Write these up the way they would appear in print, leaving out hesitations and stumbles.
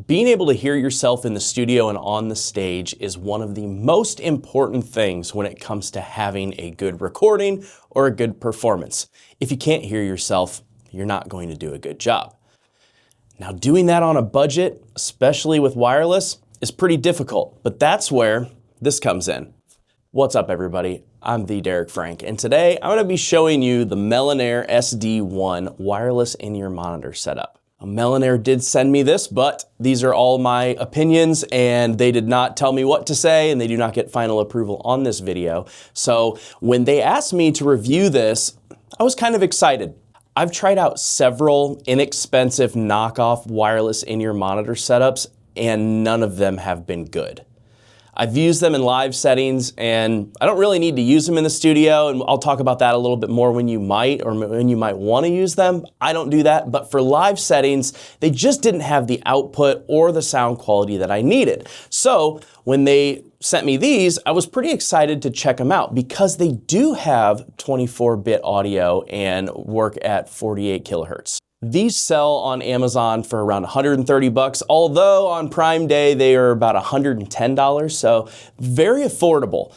Being able to hear yourself in the studio and on the stage is one of the most important things when it comes to having a good recording or a good performance. If you can't hear yourself, you're not going to do a good job. Now, doing that on a budget, especially with wireless, is pretty difficult, but that's where this comes in. What's up, everybody? I'm the Derek Frank, and today I'm going to be showing you the Melan SD1 wireless in-ear monitor setup. Melan did send me this, but these are all my opinions and they did not tell me what to say and they do not get final approval on this video. So when they asked me to review this, I was kind of excited. I've tried out several inexpensive knockoff wireless in-ear monitor setups and none of them have been good. I've used them in live settings and I don't really need to use them in the studio, and I'll talk about that a little bit more when you might want to use them. I don't do that, but for live settings, they just didn't have the output or the sound quality that I needed. So when they sent me these, I was pretty excited to check them out because they do have 24-bit audio and work at 48 kilohertz. These sell on Amazon for around 130 bucks, although on Prime Day they are about $110, so very affordable.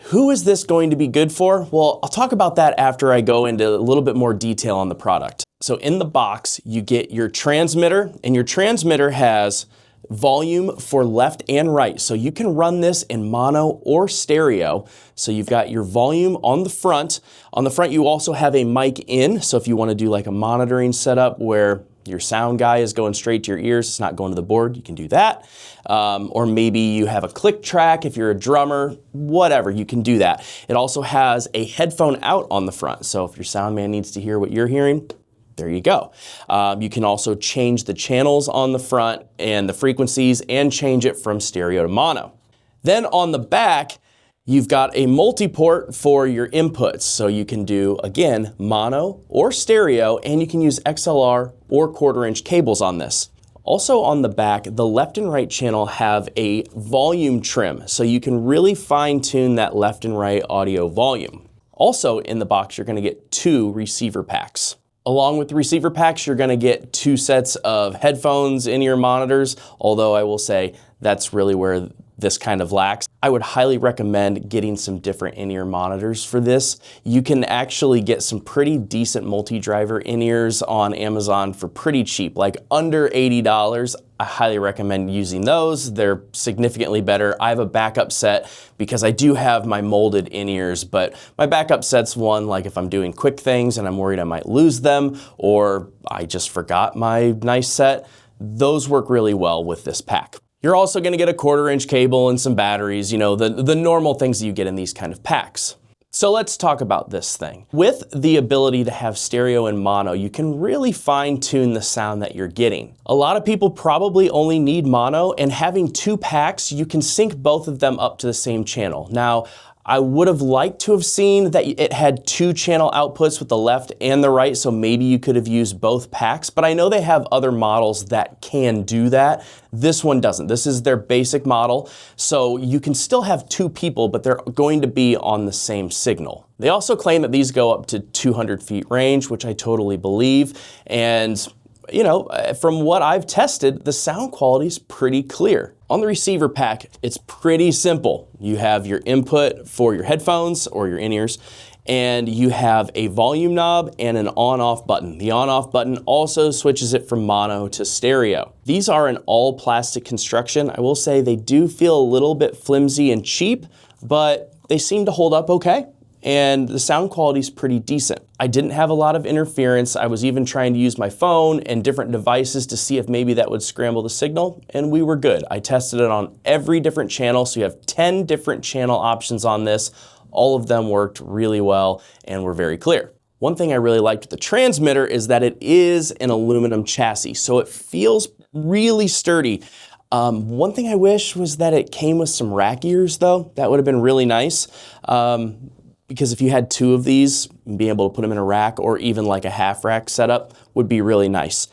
Who is this going to be good for? Well, I'll talk about that after I go into a little bit more detail on the product. So in the box, you get your transmitter, and your transmitter has volume for left and right. So you can run this in mono or stereo. So you've got your volume on the front. On the front, you also have a mic in. So if you want to do like a monitoring setup where your sound guy is going straight to your ears, it's not going to the board, you can do that. Or maybe you have a click track if you're a drummer, whatever, you can do that. It also has a headphone out on the front. So if your sound man needs to hear what you're hearing, there you go. You can also change the channels on the front and the frequencies and change it from stereo to mono. Then on the back, you've got a multi-port for your inputs. So you can do, again, mono or stereo, and you can use XLR or 1/4-inch cables on this. Also on the back, the left and right channel have a volume trim, so you can really fine-tune that left and right audio volume. Also in the box, you're going to get 2 receiver packs. Along with the receiver packs, you're going to get 2 sets of headphones in-ear monitors, although I will say that's really where this kind of lacks. I would highly recommend getting some different in-ear monitors for this. You can actually get some pretty decent multi-driver in-ears on Amazon for pretty cheap, like under $80. I highly recommend using those. They're significantly better. I have a backup set because I do have my molded in-ears, but my backup set's one like if I'm doing quick things and I'm worried I might lose them, or I just forgot my nice set. Those work really well with this pack. You're also going to get a 1/4-inch cable and some batteries, you know, the normal things that you get in these kind of packs. So let's talk about this thing. With the ability to have stereo and mono, you can really fine-tune the sound that you're getting. A lot of people probably only need mono, and having 2 packs, you can sync both of them up to the same channel. Now, I would have liked to have seen that it had 2 channel outputs with the left and the right, so maybe you could have used both packs, but I know they have other models that can do that. This one doesn't. This is their basic model, so you can still have 2 people, but they're going to be on the same signal. They also claim that these go up to 200 feet range, which I totally believe, and you know, from what I've tested, the sound quality is pretty clear. On the receiver pack, it's pretty simple. You have your input for your headphones or your in-ears, and you have a volume knob and an on-off button. The on-off button also switches it from mono to stereo. These are an all-plastic construction. I will say they do feel a little bit flimsy and cheap, but they seem to hold up okay. And the sound quality is pretty decent. I didn't have a lot of interference. I was even trying to use my phone and different devices to see if maybe that would scramble the signal, and we were good. I tested it on every different channel, so you have 10 different channel options on this. All of them worked really well and were very clear. One thing I really liked with the transmitter is that it is an aluminum chassis, so it feels really sturdy. One thing I wish was that it came with some rack ears though. That would have been really nice. Because if you had 2 of these, being able to put them in a rack or even like a half rack setup would be really nice.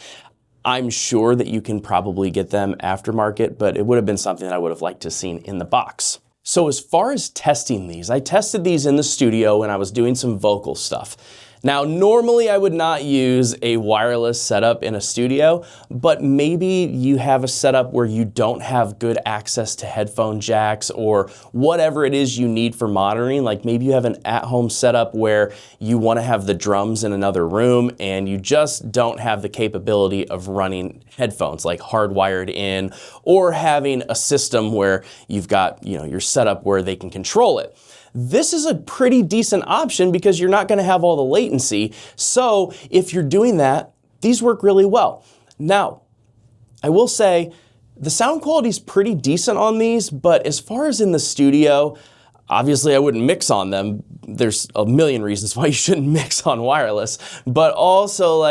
I'm sure that you can probably get them aftermarket, but it would have been something that I would have liked to have seen in the box. So as far as testing these, I tested these in the studio when I was doing some vocal stuff. Now, normally I would not use a wireless setup in a studio, but maybe you have a setup where you don't have good access to headphone jacks or whatever it is you need for monitoring. Like maybe you have an at-home setup where you want to have the drums in another room and you just don't have the capability of running headphones like hardwired in, or having a system where you've got, your setup where they can control it. This is a pretty decent option because you're not going to have all the latency. So if you're doing that, these work really well. Now, I will say the sound quality is pretty decent on these, but as far as in the studio, obviously I wouldn't mix on them. There's a million reasons why you shouldn't mix on wireless, but also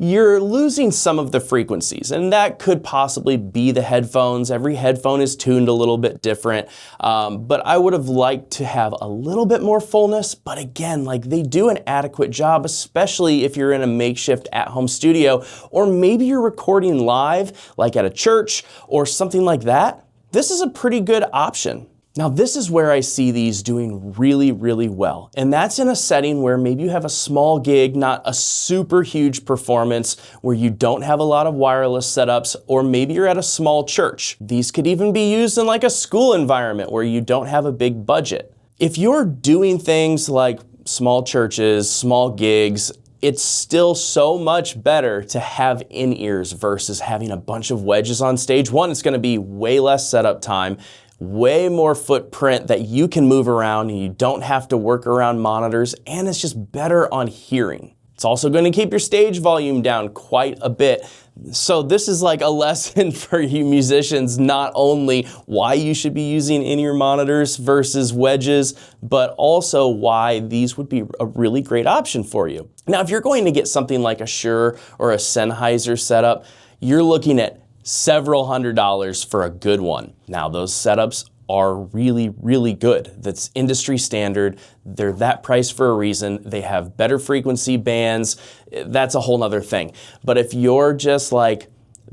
you're losing some of the frequencies, and that could possibly be the headphones. Every headphone is tuned a little bit different, but I would have liked to have a little bit more fullness, but again, they do an adequate job, especially if you're in a makeshift at-home studio, or maybe you're recording live, like at a church or something like that. This is a pretty good option. Now, this is where I see these doing really, really well. And that's in a setting where maybe you have a small gig, not a super huge performance, where you don't have a lot of wireless setups, or maybe you're at a small church. These could even be used in a school environment where you don't have a big budget. If you're doing things like small churches, small gigs, it's still so much better to have in-ears versus having a bunch of wedges on stage. One, it's gonna be way less setup time, way more footprint that you can move around and you don't have to work around monitors, and it's just better on hearing. It's also going to keep your stage volume down quite a bit. So this is a lesson for you musicians, not only why you should be using in-ear monitors versus wedges, but also why these would be a really great option for you. Now, if you're going to get something like a Shure or a Sennheiser setup, you're looking at several $100s for a good one. Now, those setups are really, really good. That's industry standard. They're that price for a reason. They have better frequency bands. That's a whole nother thing. But if you're just the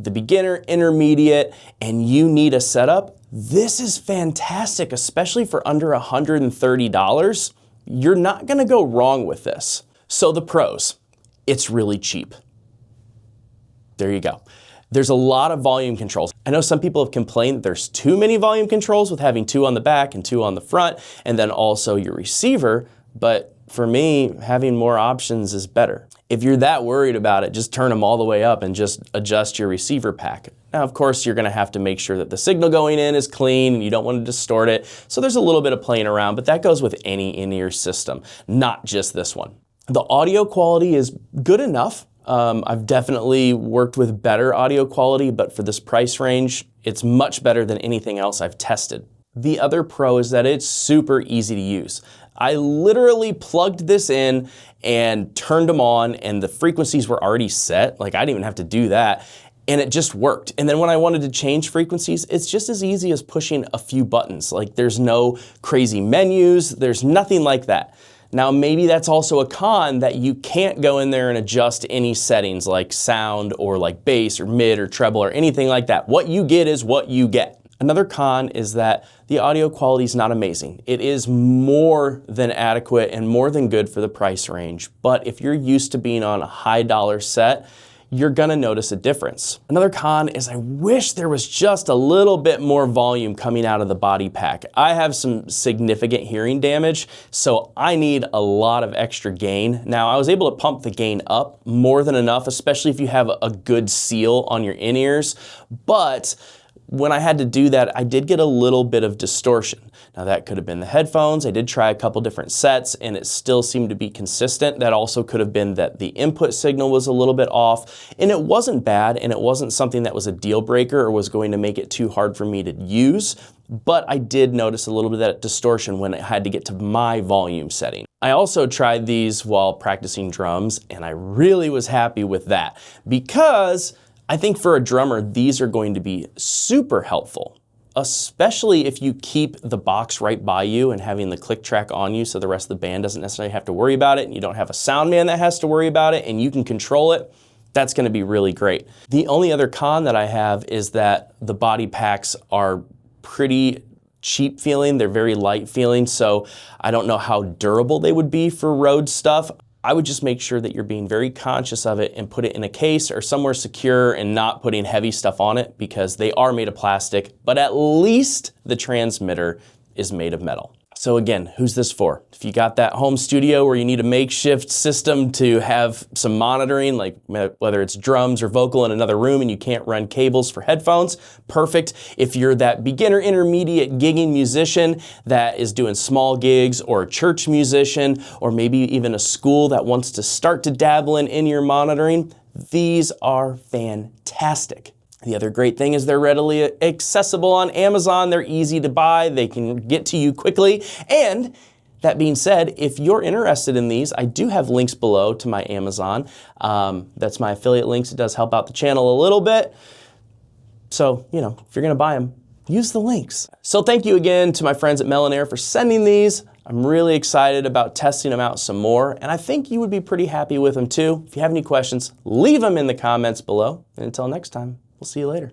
beginner, intermediate, and you need a setup, this is fantastic, especially for under $130. You're not gonna go wrong with this. So the pros, it's really cheap. There you go. There's a lot of volume controls. I know some people have complained that there's too many volume controls with having 2 on the back and 2 on the front, and then also your receiver, but for me, having more options is better. If you're that worried about it, just turn them all the way up and just adjust your receiver pack. Now, of course, you're gonna have to make sure that the signal going in is clean and you don't want to distort it, so there's a little bit of playing around, but that goes with any in-ear system, not just this one. The audio quality is good enough. I've definitely worked with better audio quality, but for this price range, it's much better than anything else I've tested. The other pro is that it's super easy to use. I literally plugged this in and turned them on, and the frequencies were already set. I didn't even have to do that, and it just worked. And then when I wanted to change frequencies, it's just as easy as pushing a few buttons. There's no crazy menus, there's nothing like that. Now, maybe that's also a con, that you can't go in there and adjust any settings like sound or bass or mid or treble or anything like that. What you get is what you get. Another con is that the audio quality is not amazing. It is more than adequate and more than good for the price range. But if you're used to being on a high dollar set, you're gonna notice a difference. Another con is I wish there was just a little bit more volume coming out of the body pack. I have some significant hearing damage, so I need a lot of extra gain. Now, I was able to pump the gain up more than enough, especially if you have a good seal on your in-ears, but when I had to do that, I did get a little bit of distortion. Now, that could have been the headphones. I did try a couple different sets and it still seemed to be consistent. That also could have been that the input signal was a little bit off, and it wasn't bad, and it wasn't something that was a deal breaker or was going to make it too hard for me to use, but I did notice a little bit of that distortion when it had to get to my volume setting. I also tried these while practicing drums, and I really was happy with that, because I think for a drummer, these are going to be super helpful, especially if you keep the box right by you and having the click track on you so the rest of the band doesn't necessarily have to worry about it, and you don't have a sound man that has to worry about it, and you can control it. That's gonna be really great. The only other con that I have is that the body packs are pretty cheap feeling, they're very light feeling, so I don't know how durable they would be for road stuff. I would just make sure that you're being very conscious of it and put it in a case or somewhere secure and not putting heavy stuff on it, because they are made of plastic, but at least the transmitter is made of metal. So again, who's this for? If you got that home studio where you need a makeshift system to have some monitoring, like whether it's drums or vocal in another room and you can't run cables for headphones, perfect. If you're that beginner intermediate gigging musician that is doing small gigs, or a church musician, or maybe even a school that wants to start to dabble in in-ear monitoring, these are fantastic. The other great thing is they're readily accessible on Amazon. They're easy to buy. They can get to you quickly. And that being said, if you're interested in these, I do have links below to my Amazon. That's my affiliate links. It does help out the channel a little bit. So, you know, if you're going to buy them, use the links. So thank you again to my friends at Melan for sending these. I'm really excited about testing them out some more, and I think you would be pretty happy with them too. If you have any questions, leave them in the comments below. And until next time, we'll see you later.